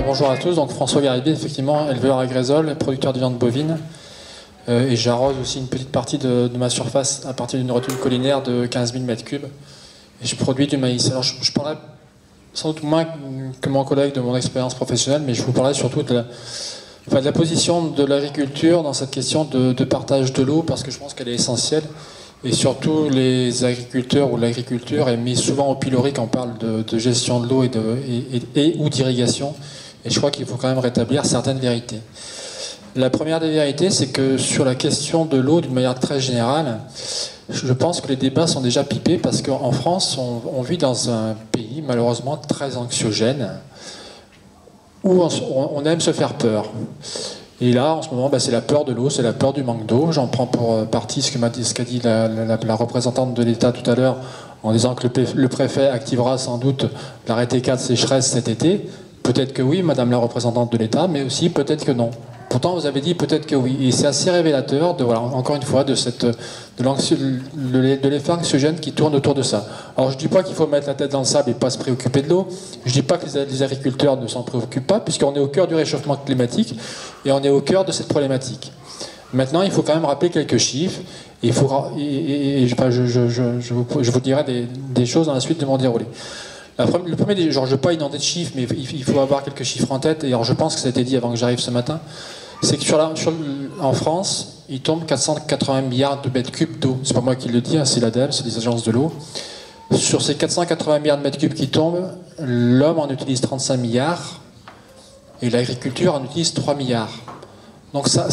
Bonjour à tous, donc François Garibier, effectivement, éleveur à Grésolles, producteur de viande bovine. Et j'arrose aussi une petite partie de ma surface à partir d'une retenue collinaire de 15 000 m3. Et je produis du maïs. Alors je parlerai sans doute moins que mon collègue de mon expérience professionnelle, mais je vous parlerai surtout de la position de l'agriculture dans cette question de partage de l'eau, parce que je pense qu'elle est essentielle. Et surtout, les agriculteurs ou l'agriculture est mise souvent au pilori quand on parle de gestion de l'eau ou d'irrigation. Et je crois qu'il faut quand même rétablir certaines vérités. La première des vérités, c'est que sur la question de l'eau, d'une manière très générale, je pense que les débats sont déjà pipés, parce qu'en France, on vit dans un pays malheureusement très anxiogène, où on aime se faire peur. Et là, en ce moment, c'est la peur de l'eau, c'est la peur du manque d'eau. J'en prends pour partie ce qu'a dit la représentante de l'État tout à l'heure, en disant que le préfet activera sans doute l'arrêté 4 sécheresse cet été. Peut-être que oui, madame la représentante de l'État, mais aussi peut-être que non. Pourtant, vous avez dit peut-être que oui. Et c'est assez révélateur, encore une fois, de l'effet anxiogène qui tourne autour de ça. Alors, je ne dis pas qu'il faut mettre la tête dans le sable et pas se préoccuper de l'eau. Je ne dis pas que les agriculteurs ne s'en préoccupent pas, puisqu'on est au cœur du réchauffement climatique et on est au cœur de cette problématique. Maintenant, il faut quand même rappeler quelques chiffres. Je vous dirai des choses dans la suite de mon déroulé. Le premier, je ne vais pas inonder de chiffres, mais il faut avoir quelques chiffres en tête. Et alors, je pense que ça a été dit avant que j'arrive ce matin. C'est que en France, il tombe 480 milliards de mètres cubes d'eau. C'est pas moi qui le dis, c'est l'ADEME, c'est les agences de l'eau. Sur ces 480 milliards de mètres cubes qui tombent, l'homme en utilise 35 milliards et l'agriculture en utilise 3 milliards. Donc ça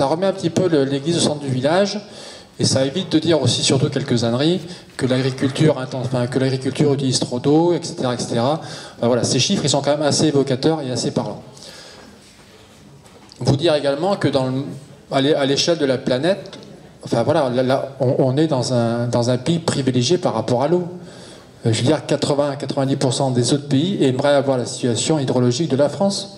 remet un petit peu l'église au centre du village, et ça évite de dire aussi, surtout quelques âneries, que l'agriculture utilise trop d'eau, etc., etc. Voilà, ces chiffres, ils sont quand même assez évocateurs et assez parlants. Vous dire également que à l'échelle de la planète, on est dans un pays privilégié par rapport à l'eau. Je veux dire, 80-90% des autres pays aimeraient avoir la situation hydrologique de la France.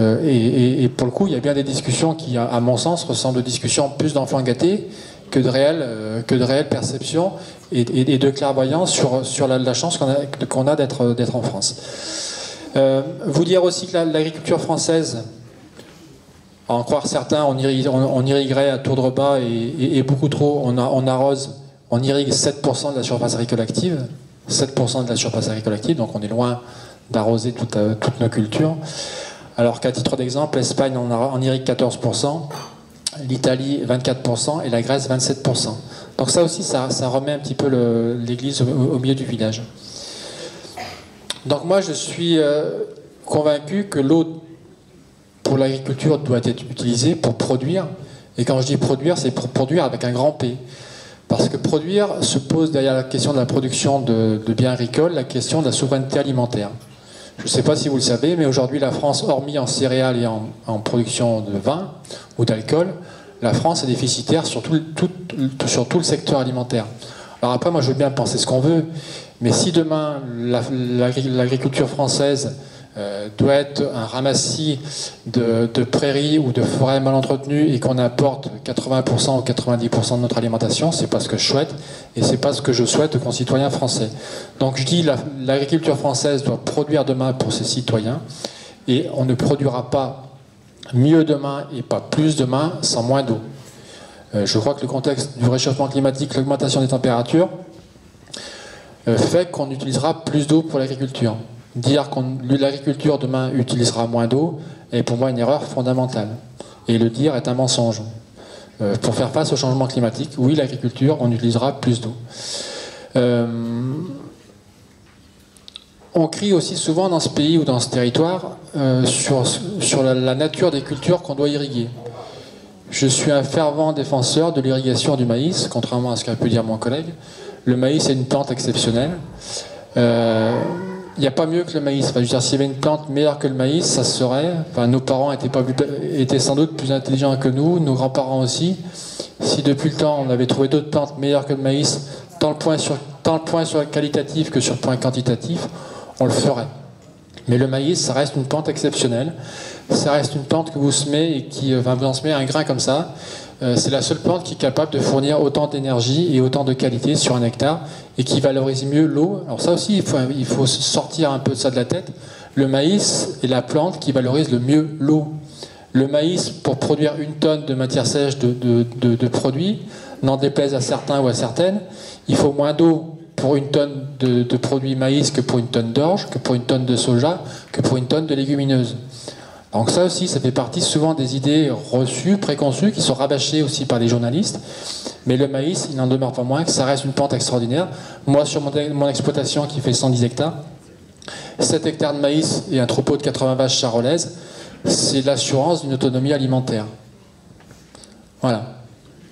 Et pour le coup, il y a bien des discussions qui, à mon sens, ressemblent aux discussions plus d'enfants gâtés que de réelles perceptions et de clairvoyance sur la chance qu'on a d'être en France. Vous dire aussi que l'agriculture française, à en croire certains, on irriguerait à tour de repas et beaucoup trop, on arrose, on irrigue 7% de la surface agricole active, 7% de la surface agricole active, donc on est loin d'arroser toutes nos cultures. Alors qu'à titre d'exemple, l'Espagne en irrigue 14%, l'Italie 24% et la Grèce 27%. Donc ça aussi, ça remet un petit peu l'église au milieu du village. Donc moi, je suis convaincu que l'eau pour l'agriculture doit être utilisée pour produire. Et quand je dis produire, c'est pour produire avec un grand P. Parce que produire se pose derrière la question de la production de biens agricoles, la question de la souveraineté alimentaire. Je ne sais pas si vous le savez, mais aujourd'hui, la France, hormis en céréales et en production de vin ou d'alcool, la France est déficitaire sur tout le secteur alimentaire. Alors après, moi, je veux bien penser ce qu'on veut, mais si demain, l'agriculture française doit être un ramassis de prairies ou de forêts mal entretenues et qu'on apporte 80% ou 90% de notre alimentation, c'est pas ce que je souhaite et c'est pas ce que je souhaite aux concitoyens français. Donc je dis l'agriculture française doit produire demain pour ses citoyens et on ne produira pas mieux demain et pas plus demain sans moins d'eau. Je crois que le contexte du réchauffement climatique, l'augmentation des températures fait qu'on utilisera plus d'eau pour l'agriculture. Dire que l'agriculture demain utilisera moins d'eau est pour moi une erreur fondamentale. Et le dire est un mensonge. Pour faire face au changement climatique, oui, l'agriculture, on utilisera plus d'eau. On crie aussi souvent dans ce pays ou dans ce territoire sur la nature des cultures qu'on doit irriguer. Je suis un fervent défenseur de l'irrigation du maïs, contrairement à ce qu'a pu dire mon collègue. Le maïs est une plante exceptionnelle. Il n'y a pas mieux que le maïs. Enfin, je veux dire, s'il y avait une plante meilleure que le maïs, ça serait. Enfin, nos parents étaient sans doute plus intelligents que nous, nos grands-parents aussi. Si depuis le temps on avait trouvé d'autres plantes meilleures que le maïs, tant le point sur le qualitatif que sur le point quantitatif, on le ferait. Mais le maïs, ça reste une plante exceptionnelle. Ça reste une plante que vous semez et qui va vous en semer un grain comme ça. C'est la seule plante qui est capable de fournir autant d'énergie et autant de qualité sur un hectare et qui valorise mieux l'eau. Alors ça aussi, il faut sortir un peu de ça de la tête. Le maïs est la plante qui valorise le mieux l'eau. Le maïs, pour produire 1 tonne de matière sèche de produits, n'en déplaise à certains ou à certaines, il faut moins d'eau pour 1 tonne de produits maïs que pour 1 tonne d'orge, que pour 1 tonne de soja, que pour 1 tonne de légumineuses. Donc ça aussi, ça fait partie souvent des idées reçues, préconçues, qui sont rabâchées aussi par les journalistes. Mais le maïs, il n'en demeure pas moins que ça reste une plante extraordinaire. Moi, sur mon exploitation qui fait 110 hectares, 7 hectares de maïs et un troupeau de 80 vaches charolaises, c'est l'assurance d'une autonomie alimentaire. Voilà.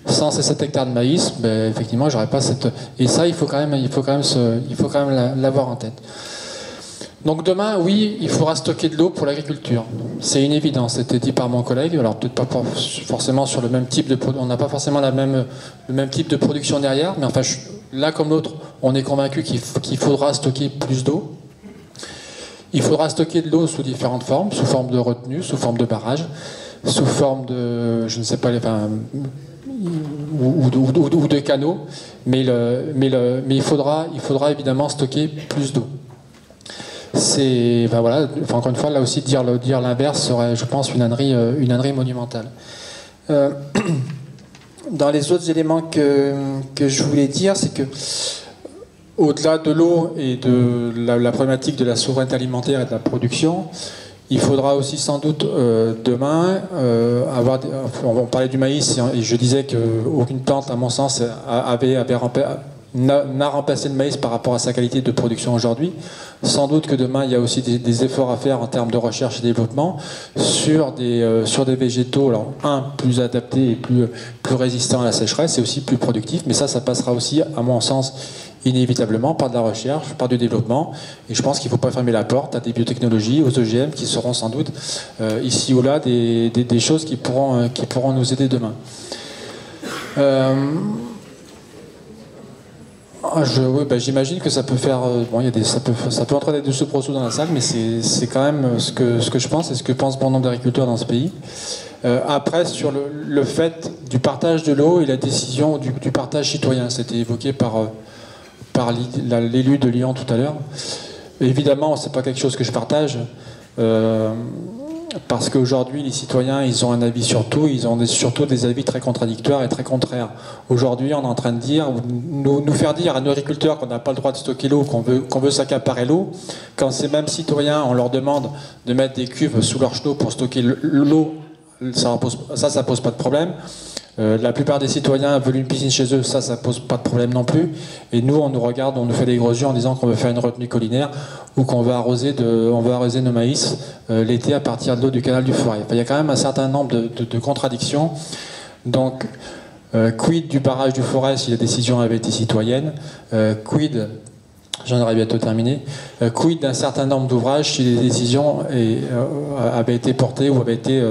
Sans ces 7 hectares de maïs, ben, effectivement, j'aurais pas cette... Et ça, il faut quand même l'avoir en tête. Donc demain, oui, il faudra stocker de l'eau pour l'agriculture. C'est une évidence, c'était dit par mon collègue. Alors peut-être pas forcément sur le même type de... On n'a pas forcément le même type de production derrière, mais enfin, l'un comme l'autre, on est convaincu qu'il faudra stocker plus d'eau. Il faudra stocker de l'eau sous différentes formes, sous forme de retenue, sous forme de barrage, sous forme de, je ne sais pas, ou de canaux, mais il faudra évidemment stocker plus d'eau. Voilà, encore une fois, là aussi, dire l'inverse serait, je pense, une ânerie monumentale. Dans les autres éléments que je voulais dire, c'est que au-delà de l'eau et de la problématique de la souveraineté alimentaire et de la production, il faudra aussi sans doute demain on parlait du maïs et je disais qu'aucune plante, à mon sens, n'a remplacé le maïs par rapport à sa qualité de production aujourd'hui. Sans doute que demain, il y a aussi des efforts à faire en termes de recherche et développement sur des végétaux, alors plus adaptés et plus résistants à la sécheresse et aussi plus productifs, mais ça passera aussi, à mon sens, inévitablement par de la recherche, par du développement, et je pense qu'il ne faut pas fermer la porte à des biotechnologies, aux OGM, qui seront sans doute ici ou là des choses qui pourront nous aider demain. J'imagine que ça peut faire... ça peut entraîner de soubresauts dans la salle, mais c'est quand même ce que je pense et ce que pense bon nombre d'agriculteurs dans ce pays. Après, sur le fait du partage de l'eau et la décision du partage citoyen, c'était évoqué par l'élu de Lyon tout à l'heure. Évidemment, c'est pas quelque chose que je partage, parce qu'aujourd'hui, les citoyens, ils ont un avis sur tout, ils ont surtout des avis très contradictoires et très contraires. Aujourd'hui, on est en train de nous faire dire à nos agriculteurs qu'on n'a pas le droit de stocker l'eau, qu'on veut s'accaparer l'eau, quand ces mêmes citoyens, on leur demande de mettre des cuves sous leur chenot pour stocker l'eau, ça pose pas de problème. La plupart des citoyens veulent une piscine chez eux, ça pose pas de problème non plus. Et nous, on nous regarde, on nous fait des gros yeux en disant qu'on veut faire une retenue collinaire ou qu'on veut arroser nos maïs l'été à partir de l'eau du canal du Forêt. Enfin, il y a quand même un certain nombre de contradictions. Donc, quid du barrage du Forêt si la décision avait été citoyenne? Quid, j'en aurais bientôt terminé, quid d'un certain nombre d'ouvrages si les décisions avaient été portées ou avaient été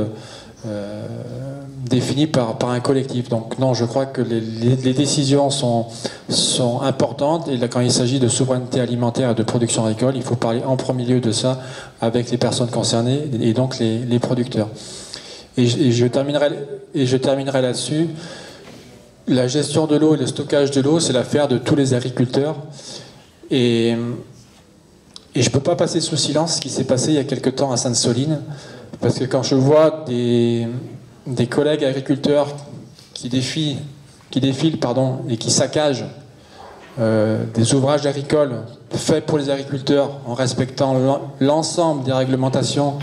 définies par un collectif. Donc non, je crois que les décisions sont importantes, et là, quand il s'agit de souveraineté alimentaire et de production agricole, il faut parler en premier lieu de ça avec les personnes concernées et donc les producteurs. Et je terminerai là-dessus. La gestion de l'eau et le stockage de l'eau, c'est l'affaire de tous les agriculteurs, et je ne peux pas passer sous silence ce qui s'est passé il y a quelque temps à Sainte-Soline, parce que quand je vois des collègues agriculteurs qui défilent et qui saccagent des ouvrages agricoles faits pour les agriculteurs en respectant l'ensemble des réglementations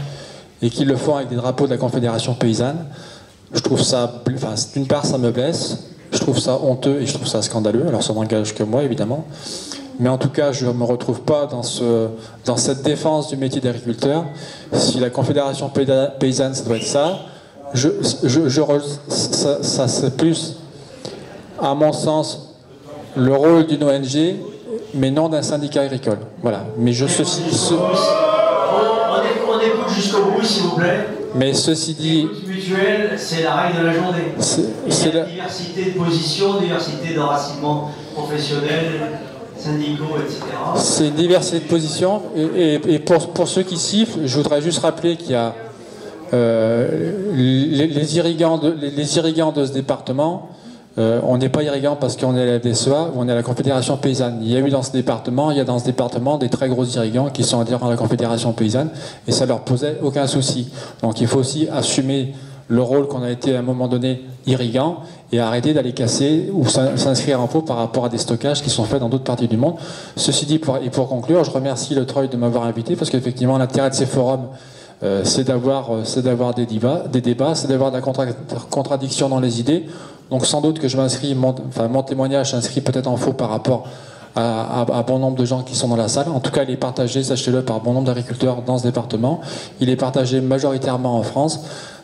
et qui le font avec des drapeaux de la Confédération paysanne, je trouve ça, d'une part ça me blesse, je trouve ça honteux et je trouve ça scandaleux. Alors ça n'engage que moi évidemment, mais en tout cas je ne me retrouve pas dans cette défense du métier d'agriculteur. Si la Confédération paysanne ça doit être ça, ça c'est plus, à mon sens, le rôle d'une ONG, mais non d'un syndicat agricole. Voilà. Mais on écoute jusqu'au bout, s'il vous plaît. Mais ceci dit... L'écoute mutuelle, c'est la règle de la journée. Il y a diversité de positions, diversité d'enracinement professionnel, syndicaux, etc. C'est une diversité de positions. Et pour ceux qui sifflent, je voudrais juste rappeler qu'il y a les irrigants de ce département. On n'est pas irrigant parce qu'on est à la FDSEA ou on est à la Confédération Paysanne. Il y a eu dans ce département, il y a dans ce département des très gros irrigants qui sont adhérents à la Confédération Paysanne et ça leur posait aucun souci. Donc il faut aussi assumer le rôle qu'on a été à un moment donné irrigant et arrêter d'aller casser ou s'inscrire en faux par rapport à des stockages qui sont faits dans d'autres parties du monde. Ceci dit, pour conclure, je remercie le Treuil de m'avoir invité parce qu'effectivement l'intérêt de ces forums c'est d'avoir des débats, c'est d'avoir de la contradiction dans les idées. Donc sans doute que je m'inscris, mon témoignage s'inscrit peut-être en faux par rapport à bon nombre de gens qui sont dans la salle. En tout cas, il est partagé, sachez-le, par bon nombre d'agriculteurs dans ce département. Il est partagé majoritairement en France,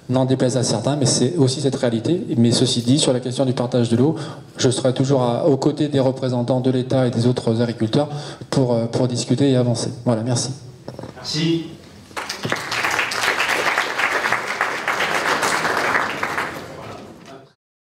n'en déplaise à certains, mais c'est aussi cette réalité. Mais ceci dit, sur la question du partage de l'eau, je serai toujours aux côtés des représentants de l'État et des autres agriculteurs pour discuter et avancer. Voilà, merci. Merci.